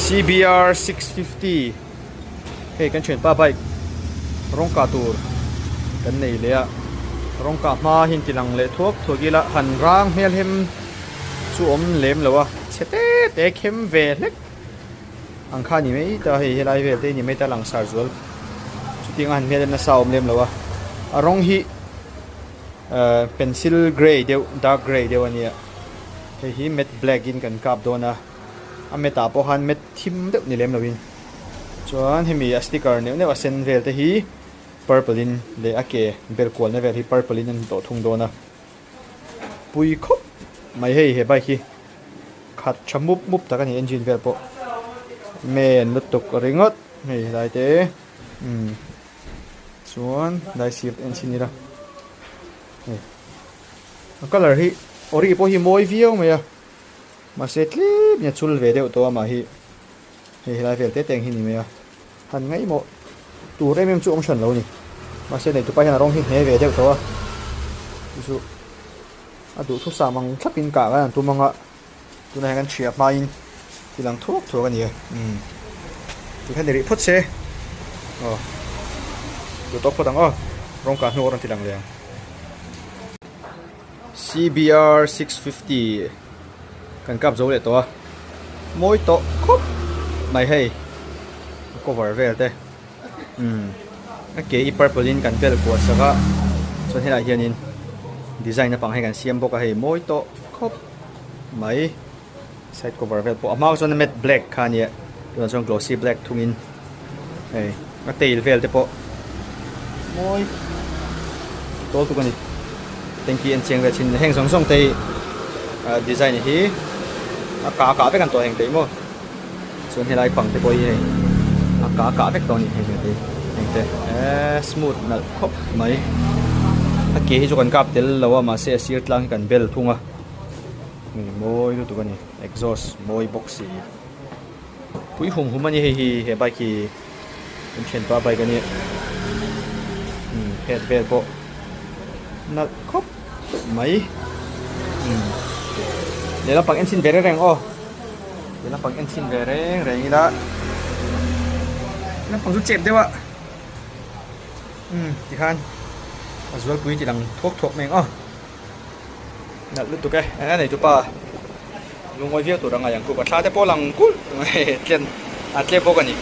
CBR 650 hey kan chuyện pa bike rong ka tur kan nei le rong ka ma hin tilang le thuak thogila han rang hmel hem chu om lem lawa chete te khem ve lek ang kha ni mei ta hi helai ve te ni mei ta lang sar zol chuting an hmel na sa om lem lawa arong hi pencil gray deu dark gray deu ania hi matte black in kan kap dona ameta po han met thim deuh ni lem lovin chuan hemi a sticker ne ne sen vel te hi purple in le ake bel kol ne vel hi purple in an to thung dona pui khop mai hei he bai hi khat chamup mup ta kan engine vel po men lutuk ringot hei dai te chuan dai sir engine ni ra color hi ori po hi moi viau mai a mà sẽ clip nhà chul về đều to mà hi lại về tết tiền hi ni mày hẳn ngay một tủ đây em chụp ông chuẩn lâu nhỉ mà sẽ để tụi bay là rong hi về đều to ví tủ thuốc xả bằng thắp pin cả cái tụi mong ạ tụi này gan chìa mai thì làm thuốc cái gì thì cái này phốt xe tụi tóc phốt đằng rong cả nô đang thì đằng liền CBR 650 kan kap zo le to moi to khop mai hei cover vel te a ke I purple in kan vel ko saka so hela hianin design na pang hai kan siam boka hei moi to khop mai side cover vel po amao so na matte black khania tu so glossy black thungin hei a tail vel te po moi to tu kan ni tengki en cheng ve chin heng song song te design hi cả với căn tổ hình tí mà xuống thì lại bằng cái bôi này cả với tổ này hình thế smooth là khóc mấy cái cho con cáp til lâu mà sẽ siết lang cần bell thung à môi tụi con này exhaust môi boxy quý hùng anh hi bài kỳ mình chuyển qua bài cái này head bell bộ nó khóc mấy để nó bằng engine về reng để nó bằng engine về reng như đó nó bằng rút chẹp đấy ạ thì khan à rồi quý chỉ đằng thuốc mình là lúc tụi cái này tụi ba luôn ngồi viết tụi đằng này cũng bắt thế po lằng cút tiền tiền po cái gì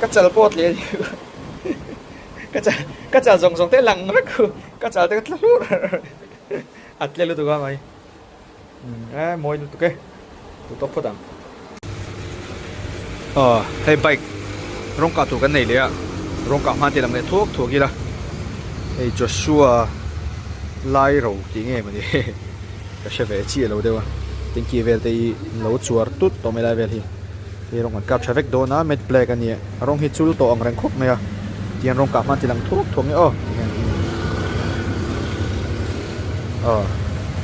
cắt chả po liền cắt chả giống thế lằng nó cắt chả thế cắt lút tiền lúc tụi cái mày môi tụi cái tụi top phật hay bike rong cả tụi cái này đấy ạ rong cả mang tiền làm này thuốc gì đó hay Joshua lai rồi thì nghe mà đi cái xe về chia lâu đâu tiếng kia về thì lâu chuột tút tao mới lại về thì rong cả traffic đó na met play cái này rong hit chul to ang reng khop mày à tiền rong cả mang tiền làm thuốc nghe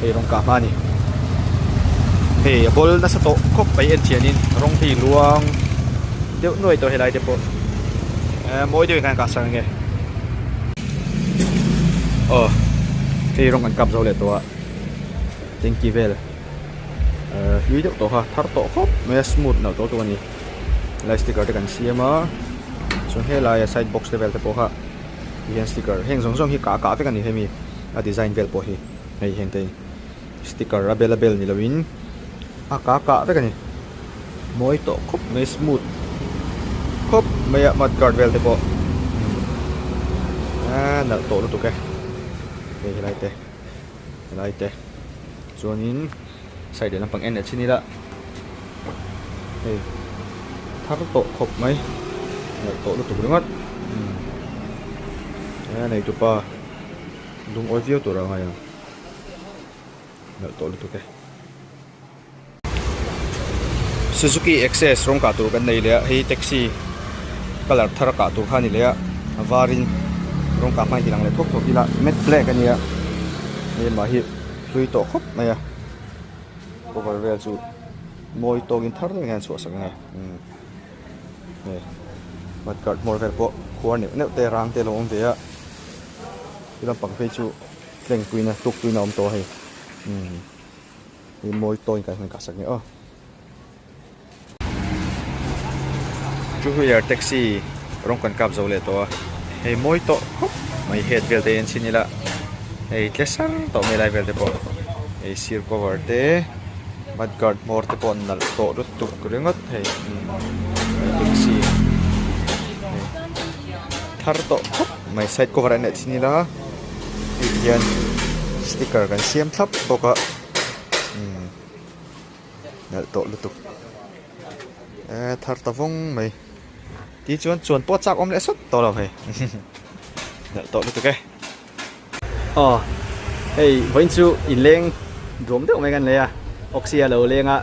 thì rong cả mang này thì bol na sa to khop bay en chianin rong thi luang deu noi to helai de po moi deu kan ka sang nge thì rong kan kap zo le to thank you vel hui deu to ha thar to khop me smooth na to ni lai sticker de kan siama so helai side box level te po ha hian sticker heng song song hi ka ve kan ni hemi a design vel po hi hei heng te sticker available ni lawin cả với cái này mỗi tổ khúc mấy smooth khúc mấy mặt guard vel thế bộ nợ tổ nó tụi cái lại thế cho nên xài để làm bằng en ở trên này đó thắt tổ khúc mấy nợ tổ nó tụi đúng không này tụi ba dùng oi view tụi nào này nợ tổ nó tụi cái Suzuki XS rong cả tụ cái này là hay taxi color thar cả tụ khani là varin rong cả mai thì lang le thok thok ila matte black cái này này mà hi lui to khop này à cover vel chu moi to in thar ngan so sang này này mặt card more vel po khuan ne te rang te long te a ila pang fe chu leng puina tuk puina om to hay moi to in cái sang này chú huy taxi rong kan kap zo le to hei moi to mai head vel te en sinila hei tlesar to me lai vel te po hei seat cover te mudguard mor te pon nal to rut tuk ringot hei taxi thar to mai side cover an sinila yan sticker kan siam thlap to ka nal to lutuk thar ta vong mai tí chuan po chak om le sot to lo he nal to lutuk ke hey voin chu in leng drom de mai kan le a oxia lo lenga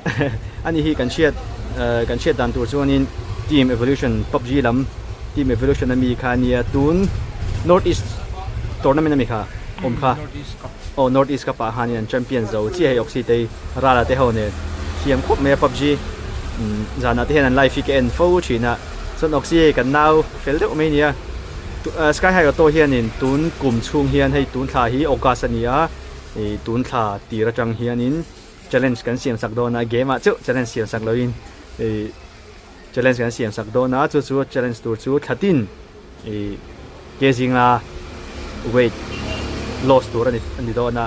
ani hi kan chiat dan tur chuan in team evolution PUBG lam team evolution ami khania tun northeast tournament ami kha om kha northeast cup a hanian champion zo chi he oxi te rala te ho ne siam khop me PUBG zana te han live ki en fo china son oxi kan now fel de mai nia sky high to hian in tun kum chung hian hei tun thla hi okasania e tun thla ti ra chang hian in challenge kan siam sak do na game a chu challenge siam sak loin e challenge kan siam sak do na chu challenge tur chu thatin e kezinga weight loss tur ani do na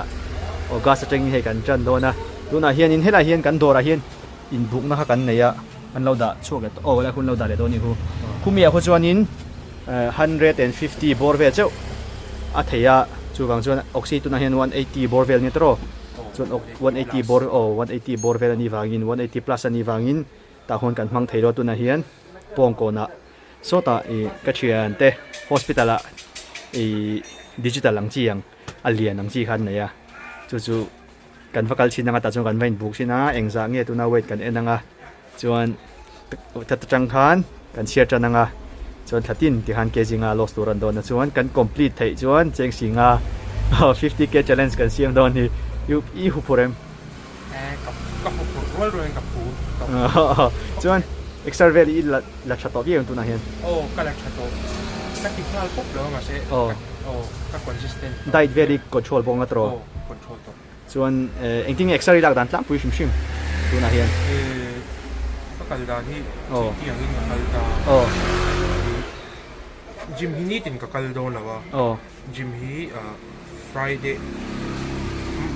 ogas chang he kan chan do na tuna hian in hela hian kan dora hian in buk na kan neya an lo da chuak la hun lo da le do ni hu khumia khu chuan in 150 borvel chu a theya chu wang chuan oxy tuna hian 180 borvel ni tro chuan 180 borvel ani wangin 180 plus ani wangin ta hon kan hmang theiro tuna hian pongko na sota e kachian te hospital a e digital ang chiang alian ang chi khan neya chu kan vakal chinanga ta chung kan vain buk sina engza nge tuna wait kan enanga chuan tatang khan kan share chananga chuan thatin ti han kezinga loss turan don na chuan kan complete thei chuan cheng singa 50k challenge kan siam don ni i hu purem ka hu rol roen ka pu chuan extra very la chato bi un tuna hian ka la chato ka ti hal pop lo ma se ka consistent diet very control bong atro control to chuan engting extra rilak dan tlang pui shim tuna hian ka kal dan hi ti ang in kal da gym hi ni tin ka kal do lawa gym hi Friday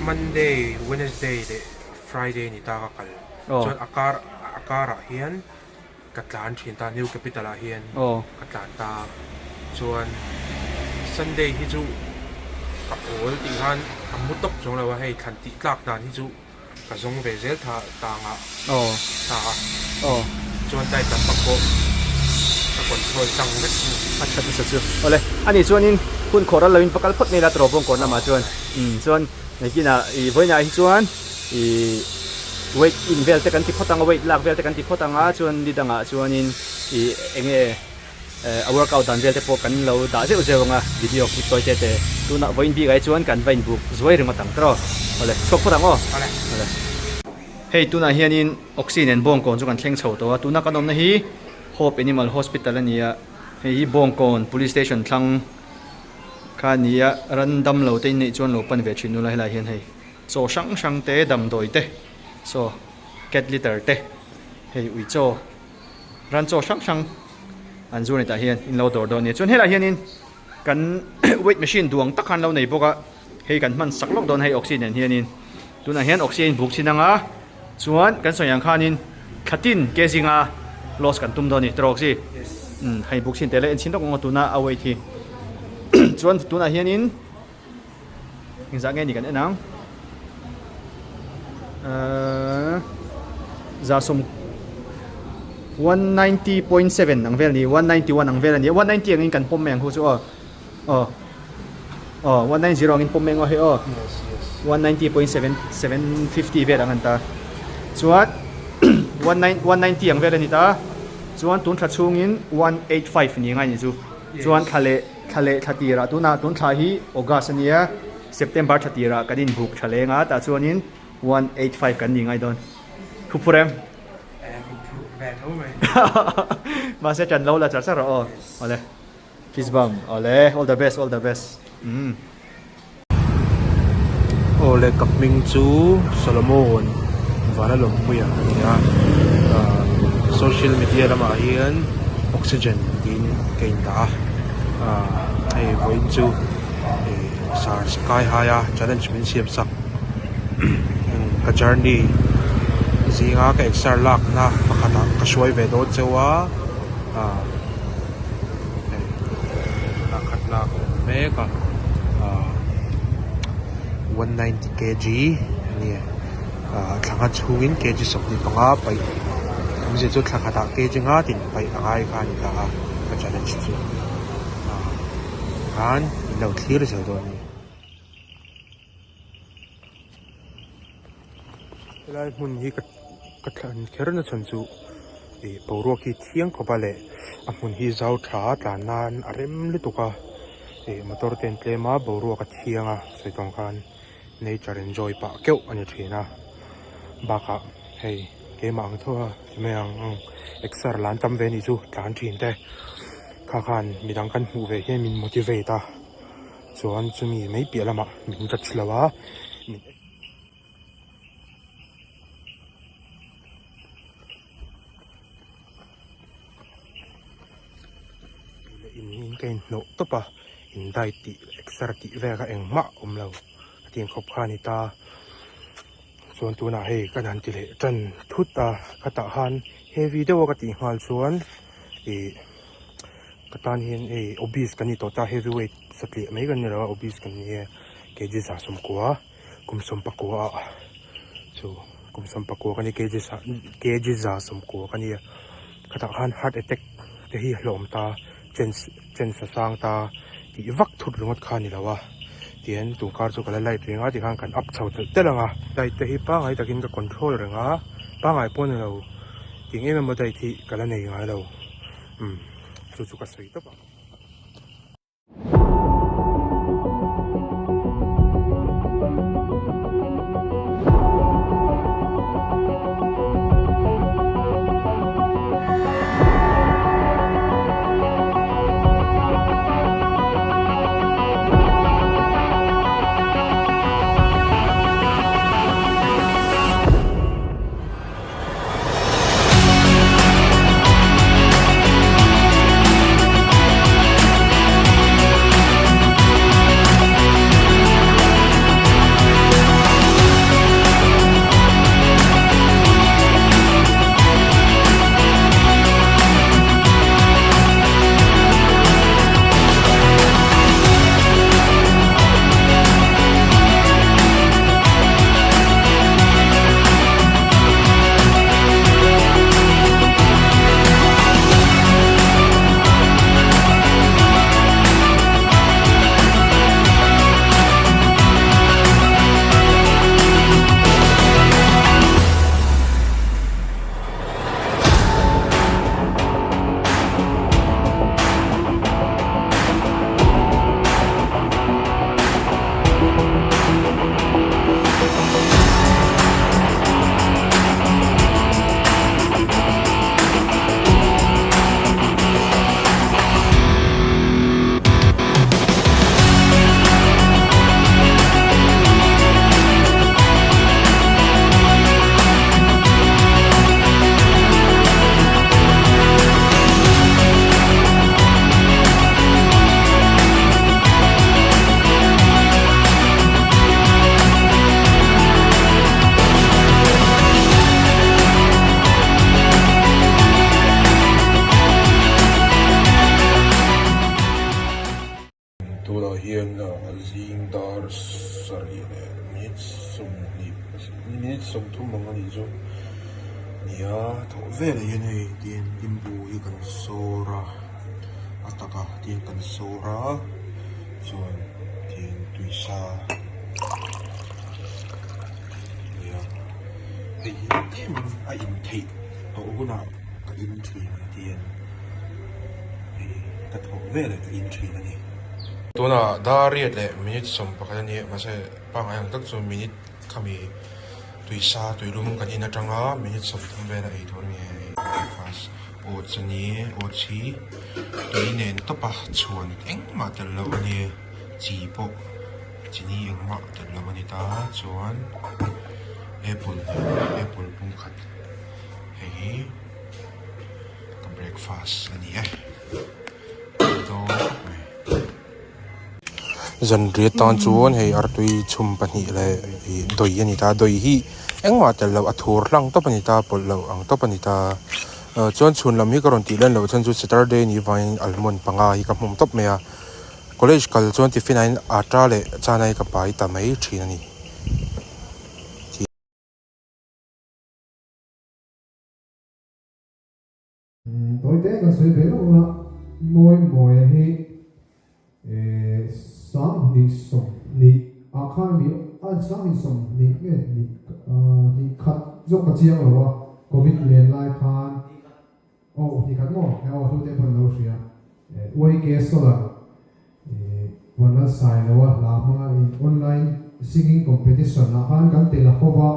Monday Wednesday de Friday ni ta ka kal chuan akara hian katlan thin ta new capital a hian katlan ta chuan Sunday hi chu ka ol ti han amutok jong lawa hei than ti tlak dan hi chu ka zong ve zel tha ta nga chuan tai ta pakko ka control sang le acha chu ole ani chuan in hun khoral loin pakal phot nei la tropong kon na ma chuan chuan nekina I voina hi chuan I weight in vel te kan ti photanga weight lak vel te kan ti photanga chuan lidanga chuan in I enge a workout dan vel te po kan lo da zeu nga video clip toy te tuna voin bi gai chuan kan vain buk zoi ringa tang tro ole sok photang ole hei tuna hianin oxygen bong kon chu kan thleng chho to tuna kanom na hi Hope Animal Hospital ania hei bong kon police station thlang khania random lo te nei chuan lo pan ve thinu la hela hian hei so sang te dam doi te so cat litter te hei ui cho ran cho sang an zu nei ta hian in lo dor do ni chuan hela hian in kan weight machine duang takhan lo nei boka hei kan man sak lok don hei oxygen hian in tuna hian oxygen buk chinanga chuan kan soyang khanin thatin kezinga loss kan tum do ni troxi hei buk chin tele en chin dok ngo tuna away thi chuan tuna hian in ingza nge ni kan enang za som 190.7 ang vel ni 191 ang vel ni 190 ang in kan pom meng hu chu 190 ang in pom meng he 190.7 750 vel ang anta chuan 190 ang vel ni ta chuan tun tha chung in 185 ni ngai ni chu chuan khale thatira tuna tun tha hi August ania September thatira kadin buk thalenga ta chuan in 185 kan ni ngai don khupurem ve thau mai ma se chan lo la char sar ole fist bump ole all the best ole kapming chu Solomon vana lom puya ania social media lama hian oxygen in kein da ai voin chu sar sky high challenge min siam sak ka journey zinga ka exar lak na pakata ka shoi ve do chewa khat lak me ka 190 kg ni thanga chungin kg sok ni panga pai mi chu thla khata kg nga tin pai angai kha ni ta ka challenge chu han lo clear zo do ni lai mun hi ka thlan kher na chan chu poro ki thiang ko bale a mun hi zau tha tla nan arem le tuka motor ten tlema boro ka thianga soitong khan nature enjoy pa keu ani thina baka hei ke mang thoa meang exer lan tam ve ni chu tlan thin te kha khan midang kan hu ve he min motivate ta chuan chumi mai pialama min ka thlawa in kein no topa in dai ti exer ti ve ka engma omlo tin khop khani ta chuan tuna hei kan han ti le chan thuta khata han he video ka ti hmal chuan katan hin obese kan ni to ta heavyweight satli mai kan ni ra obese kan ni kg sa sum kwa kum som pa kwa chu kum som pa kwa kan ni kg za sum kwa kan ni khata han heart attack te hi hlom ta chen sa sang ta ti vak thut lungot kha ni lawa tian tu kar chu kala lai ringa ti khan kan up chho te langa dai te hi pa ngai takin ka control renga pa ngai pon lo ting em mo dai thi kala nei ngai lo chu chu ka sei to pa som thu mong ani zo nia tho ve le yen hei tien imbu hi kan sora ataka tien kan sora chuan tien tuisa nia hei em a in thei to guna ka in thi tien hei ka tho ve le ka in thi ani tuna dariat le minute som pakani mase pangayang tak so minute kami tuisa tuilum kanina tanga minute som thumbe la ei thormi breakfast o chani o chi tuinen topa chuan engma tel lo ani chi po chini engma tel lo ani ta chuan apple pum khat hei ka breakfast breakfast ani do zan ri tan chuan hei artui chum pani le doi ani ta doi hi engma tel lo athur hlang to pani ta pol lo ang to pani ta chuan chhun lam hi karon ti len lo chan chu Saturday ni vain almon panga hi ka hmum top mea college kal chuan tiffin in atra le chanai ka pai ta mai thin ani tối tế còn suy về lúc mà môi môi hi sáng đi sống đi khăn bị sáng đi sống đi cái đi khát giúp cái chiang rồi covid liền lại khan đi khát mò thu tiền phần lâu xíu quay cái số làวันละสายแล้วว่าลามาonline singing competition นะฮันกันตีละข้อว่า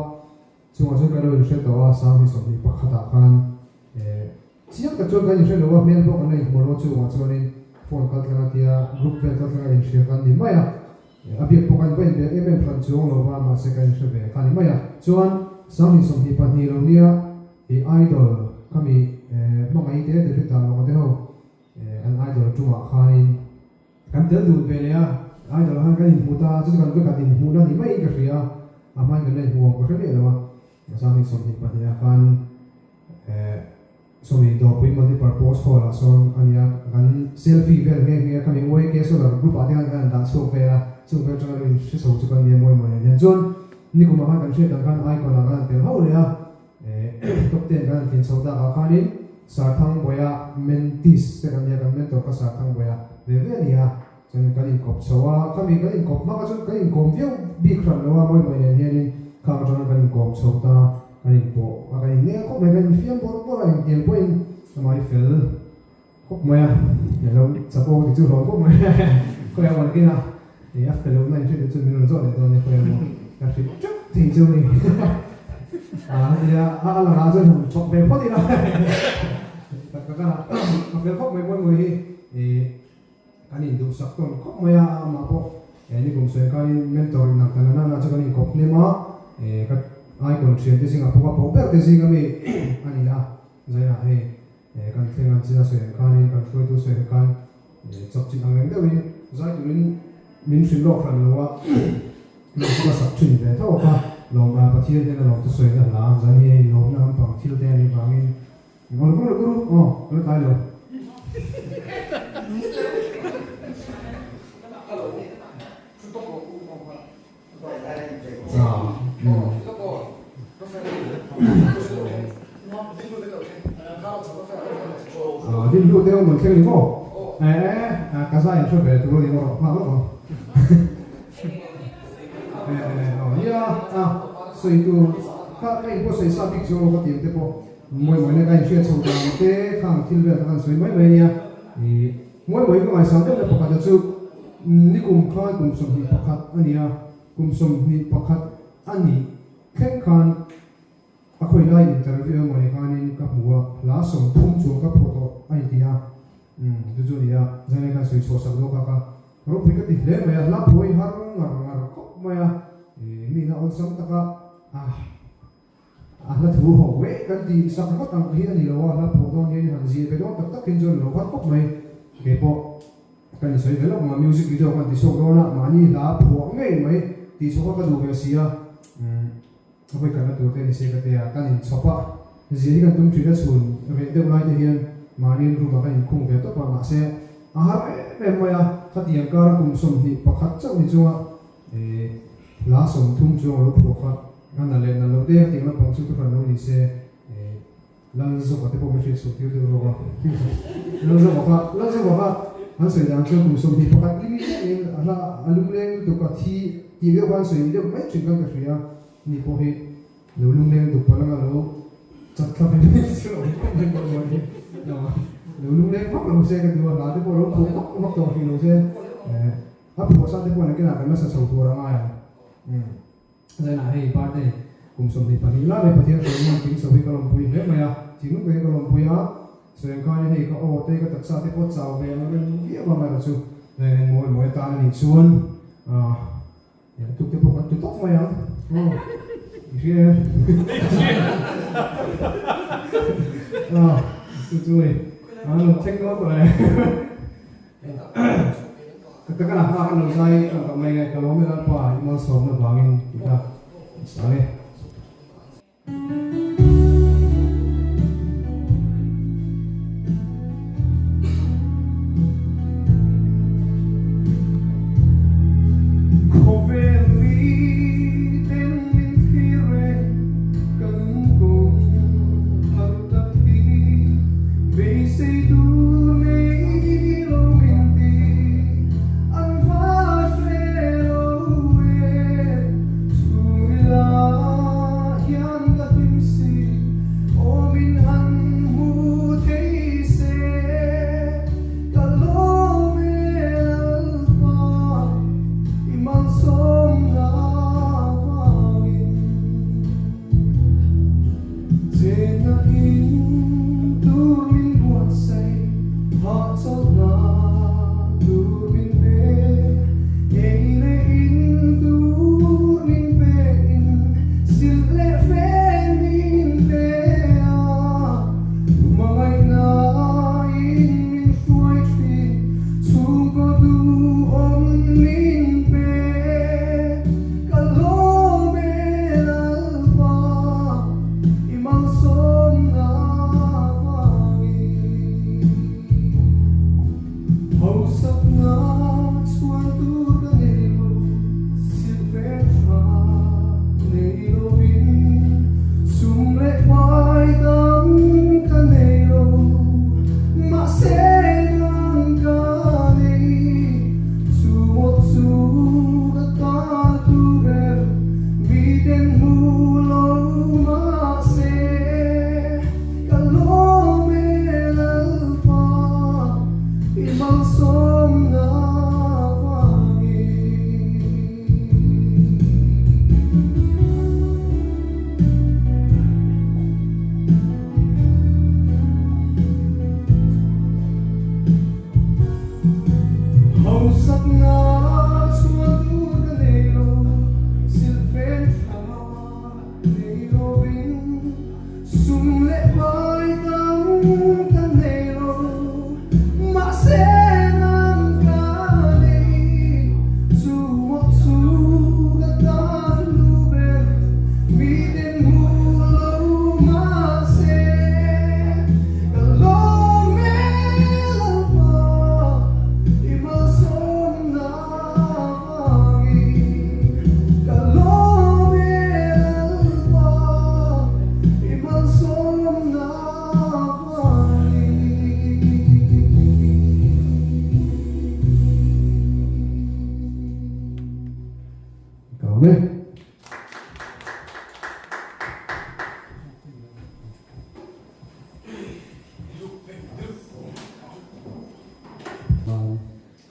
ช่วงกันเราอยู่เช่นตัวสามที่สองที่ปักขัดกันเสียงกระจกกันอยู่เช่นว่าเมลบอกกันเลยมันรู้ช่วงช่วงนี้โฟนกันกันที่กรุ๊ปเป็นกันกันเชียร์กันนี่ไม่อะอาเบียพวกกันเป็นเป็นพันช่วงเราว่ามาเสกันเชียร์กันนี่ไม่อะส่วนสามที่สองที่ปัจจุบันเนี่ยไอดอลก็มีบางไอเดียเด็ดต่างๆเราเดียวอันไอดอลจุ่มขันกันเดินดูไปเลยไอ้เดี๋ยวเรากันหินหูตาจะกันก็กันหินหูนั่นนี่ไม่ก็เสียมันกันเลยหัวก็เสียแล้วว่าสามีสมทิปัญญากันสมัยดอกพิมพ์ที่ purpose ของเราส่วนอันนี้กันเซลฟี่แบบนี้กันมีไว้แค่ส่วนเรากรุ๊ปอะไรกันดันส่งไปละส่งไปจนเราชื่อส่งจุกันเนี่ยมวยเนี่ยจนนี่กูมากันเชื่อกันไอ้คนละกันเดี๋ยวเขาเลยตบเตียนกันทิ้งโซดากันนี่สาทั้งบอยเมนติสแต่กันเนี่ยกันเมนตัวก็สาทั้งบอยเวเนี่ยจนกันอินกบสว่าเขามีกันอินกบมากจนกันอินกบเดียวบีครั้งแล้วว่ามวยเนี่ยนี่ข้าวจนกันอินกบโซดากันอินโปกันอินเนี่ยก็ไม่กันฟิล์มบอลอะไรอย่างเงี้ยพวกสมัยฟิลพวกมวยเดี๋ยวเราจะโปติดจุดหลงพวกมวยก็ยังวันกินอ่ะเดี๋ยวฟิลล์นั่นช่วยจุดมีเราโจ้ในตัวนี้ก็ยังก็คือจุดที่จุดนี้เดี๋ยวเราหาจุดผมเป็นพอดีแล้วแต่ก็ฟิลพวกมวยมวยอันนี้ดูสักต้นก็ไม่ยากมาพบนี่ผมช่วยกันเมนทอร์นักการนั้นอาจจะกันกบเนี่ยมาก็ไอ้คนเชื่อที่สิ่งที่ผมว่าผมแบบที่สิ่งที่อันนี้ใจนะกันเที่ยงจีน่าช่วยกันกันช่วยตัวช่วยกันจับจิตอันนั้นเดี๋ยวนี้ใจตัวนี้มินชิลโลกฟันเลยว่ามันก็สักชุนเลยถ้าว่าลองมาปฏิเสธเนี่ยลองจะช่วยกันล้างใจนี่ลองน้ำปังที่เราเดินในบางนี้มันก็รู้แล้วตายเลยที่รู้เดี๋ยวมันแค่นี้ก็กระซ่าอย่างช่วยไปตัวนี้ก็มาแล้วก็เนี่ยสวยตัวถ้าใครก็สวยสักทีโชว์ก็เตรียมเดี๋ยวมวยเนี่ยก็ช่วยชมกันเต้ข้างที่เรือข้างสวยไม่เนี่ยมวยก็มาสั่งเดี๋ยวประกาศจะสู้นี่กลุ่มข้ากลุ่มสมหิประกาศอันนี้กลุ่มสมหิประกาศอันนี้แข่งขันคุยได้อินเตอร์วิวมาในการนี้กับหัวล้าส่งทุ่มจูกับโปรโตไอเดียดูนี่จะในการสื่อโซเชียลโลกก็รูปพิกัดที่เล่นมาลับหวยหางก็มามีน่าอันสมตะก็ลับหัวหัวกันที่สักก็ตั้งที่นี่เราว่าลับหัวตอนนี้หันจีไปโดนตักกินจนเราก็ก็ไม่เก็บพอกันสวยแล้วมามิวสิกวิดีโอกันที่ส่งโดนละมานี่ลับหัวไม่ที่ส่งก็ดูไปเสียเอาไปกันแล้วตัวเต้นเสียกันเดียกันอินชอบปะจีกันตุ้มจุดส่วนเวทเดียวไล่เดียนมานี่รู้มากันอินคงเวทตัวปาเสียแบบว่าขัดยังการกุมสมที่ประคัดเจ้านี่จังล้าสมทุ่มจังรูปพวกเขากันนั่นเลยนั่นเราเดียที่เราปังสุดทุกคนเราดิเสียลังจะบอกว่าที่ผมไม่ใช่สุดที่เราบอกว่าลังจะบอกว่าอันเสียงเชื่อกุมสมที่ประคัดนี่นี่อะไรอารมณ์เลี้ยงตัวกับที่เรียกว่าเสียงเดียวไม่ถึงกันกับเสียนี่พอเห็นเราลุงเลี้ยงตัวพลังเราจัดทำเป็นสิ่งที่ไม่เป็นวันนี้เราลุงเลี้ยงพักเราเสียกันตัวเราที่พอเราถูกพักตัวที่เราเสียถ้าพอสัตว์ที่พอเราเกิดอะไรมาสั่งตัวเราไม่ได้นะให้ป้าได้กลุ่มสมธิปนิลาในประเทศเรามันถึงสวิกลมพุยเห็นไหมถึงไปกลมพุยส่วนการให้ก็โอ้เต้ก็ตักซาที่พอเจ้าเวลาเป็นเยอะมากเลยสุดมวยตาในส่วนทุกที่พวกกันจุดต้องมาอย่างเชื่อจุดเลย Ano, check out ko eh. Katakan na hakan ng say ang kamay kilometer pa imong som na bangin kita. Sale.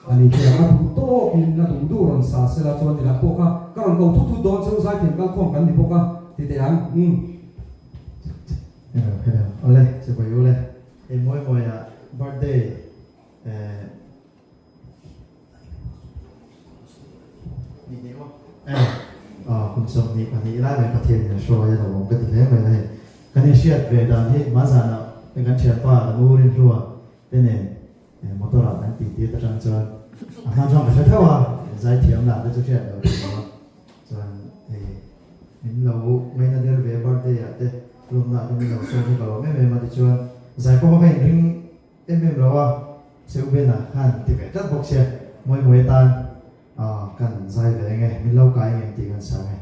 Ani kaya nga to in na tungduron sa sila tuan nila po ka karon kau tutu don sa usay tim kang kong kan di po ka titihan hello ole se boy ole Mawimawia birthday ni mo kun som ni ani ila me pathian ya sho ya lo ka ti le me lai kan ni shiat ve da ni ma za na kan chia pa nu rin ruwa tene motora nan ti ti ta chang chuan han chang ka tha wa zai thiam la da chu chia lo chuan min lo me na der ve birthday ya te lum na min lo so ni ka lo me me ma ti chuan zai ko ka ring em lo wa seu be na han ti ve ta bok che Mawimawia tan kan zai ve nge min lo kai nge ti kan sa nge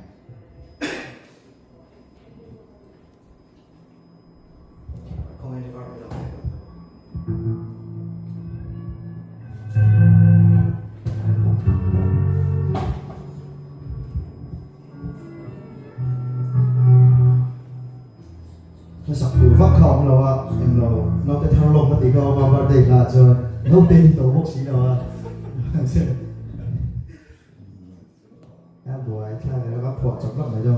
sắc phụ vắt khom lo em lo nó cái thằng lồng nó tí có vào đây là cho nó tên tổ bốc xí lo em buổi theo cái nó phọt chọc lắm rồi cho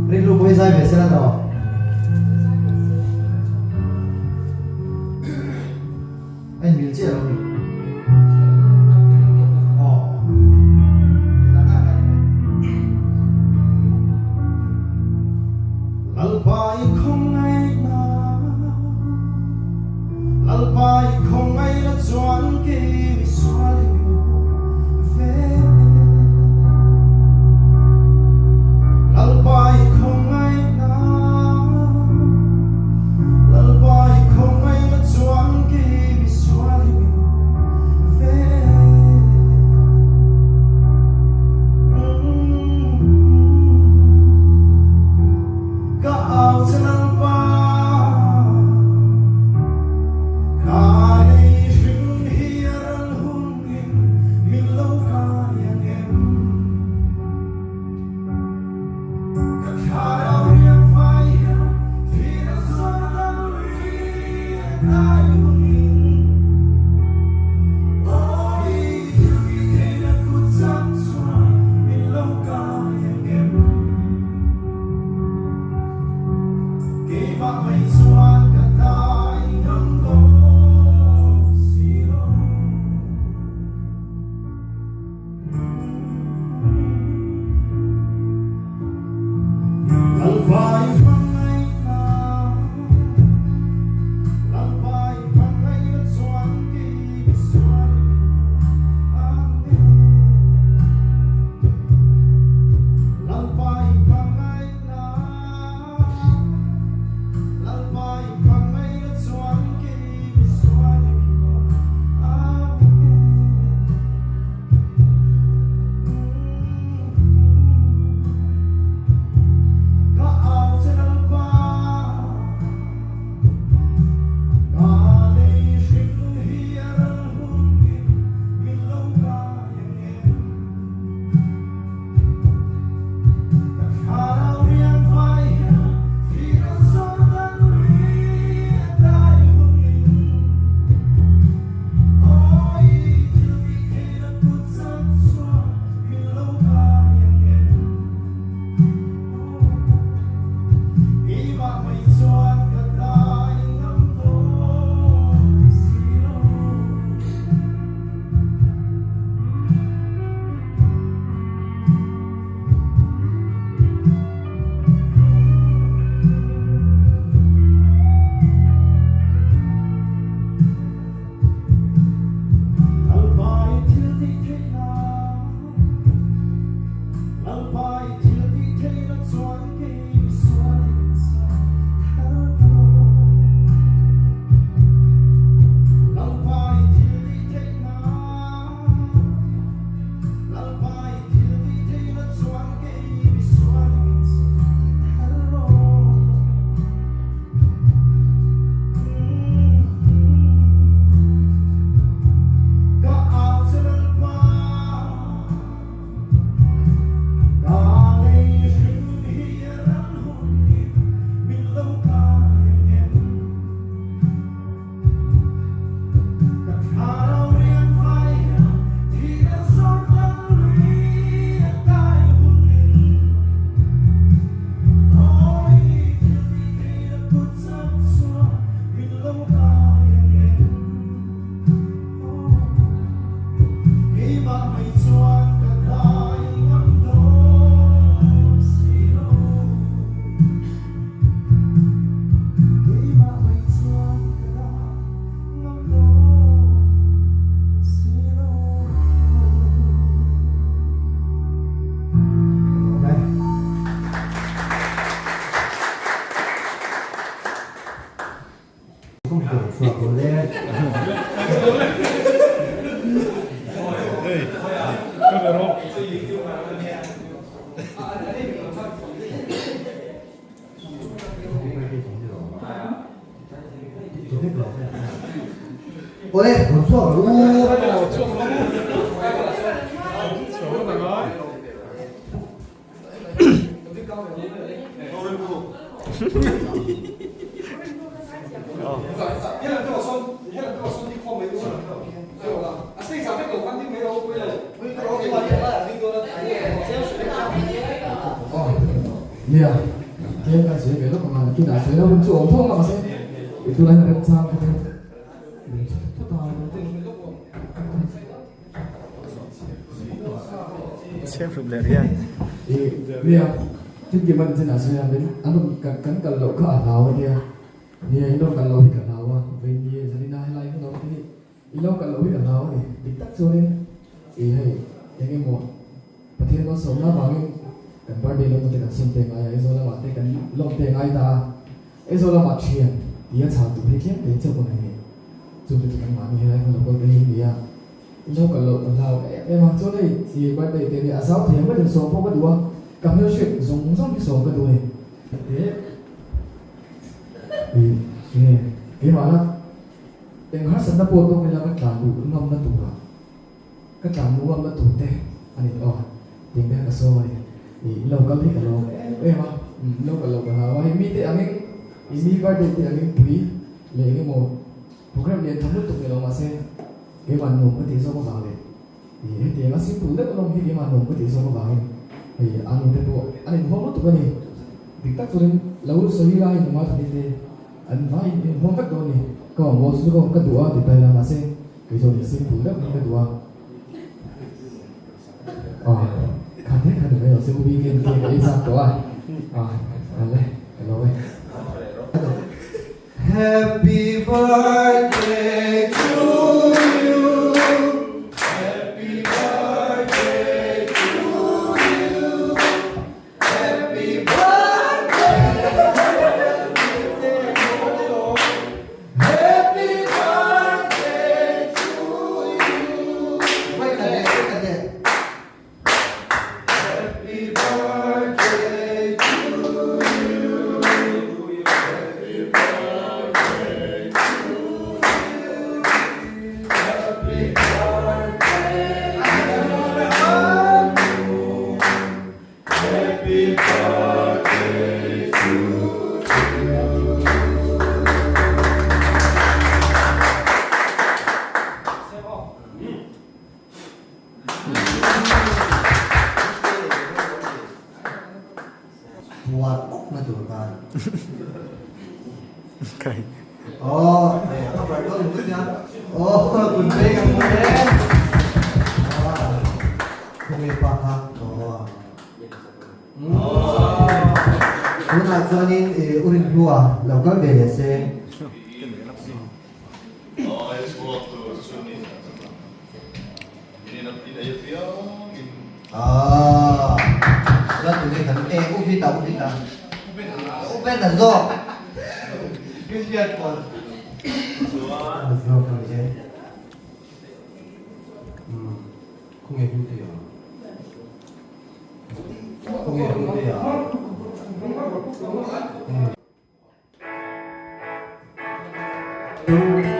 mình lúc bây giờ về xe đó anh biết chưa không Albai không ai na lalbai không ai là choan kia mi xóa đi về lalbai không ai na lalbai không ai là choan kia mi xóa đi về cả áo chân lalbai Oleh, bonsoir. Iya, dia kasih belok kemana? Kita sudah mencoba nggak sih? Itulah yang rencana kita. Chef Rublerian. Iya, itu gimana sih nasinya? Anu kan kalau ke arah dia, Nia ilo kan lohi kan lawa, ve nia jadi nah lai kan lohi ni ilo kan lohi kan lawa ni, diktat soalnya, hai, yang mo, patien lo somna bangin kan birthday lo tu kan sunting ayah, isola mati kan lo tengai ta, isola matian, dia cakap tu hikian dia cakap ni, cuma tu kan mani lai kan lo kan dia, ilo kan lo kan lawa, emang soalnya si birthday dia ni asal dia macam sopo kedua, kami shit, song song sopo kedua ni, gimana? Tengah sana potong yang kan lalu ngam na tuha, kan lalu ngam na tuh teh, ani oh, tinggal kesor ni, lo kali kalau, mah, lo kalau bahwa ini teh ini birthday teh angin pui, lagi mau program dia tamu tuh kalau masih gimana mau ke tisu mau balik, dia masih pun dah kalau gimana mau ke tisu mau balik, anu teh tu, ani mau tuh kan ni, diktat turin lalu sehingga ini mau tadi teh. Anh nói không phát đồ này, còn một số con cái đũa thì tay là mà xem cái rồi thì xem phụ đất cái đũa, khá thế khá được bây giờ xem movie game kia cái sao đó anh đây cái đó đây. Happy birthday to you. Happy birthday to you. Happy birthday. Buat na turutan. Okay. Oh, apa itu rambutnya? Oh, gunting kemudian. Kumipaha. Kuna joinin urin dua, lokal BDC. Sudah tulis kan? Uvita. Uvita zo. Kesian pun. Zo kan je. 공예 힘들어요. 공예 힘들어요. Hãy subscribe cho kênh Ghiền Mì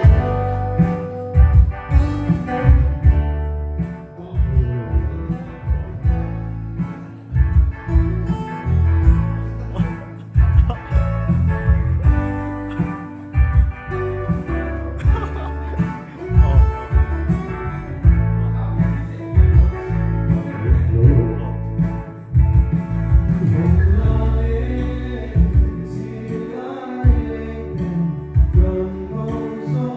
Gõ để không bỏ lỡ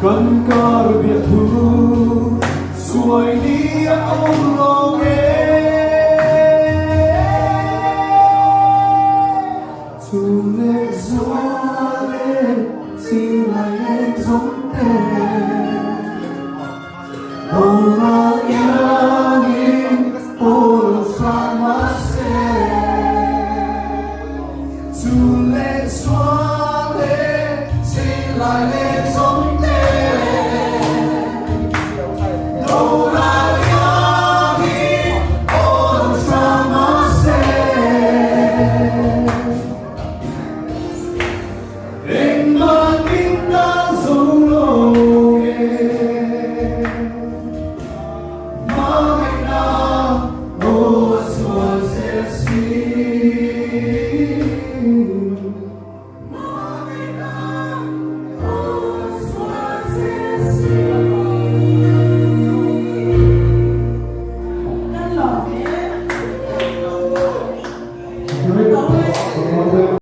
Con có biệt thu xuôi đi ông lo nghe dù lệ gió lên xin lại em giống thế đâu là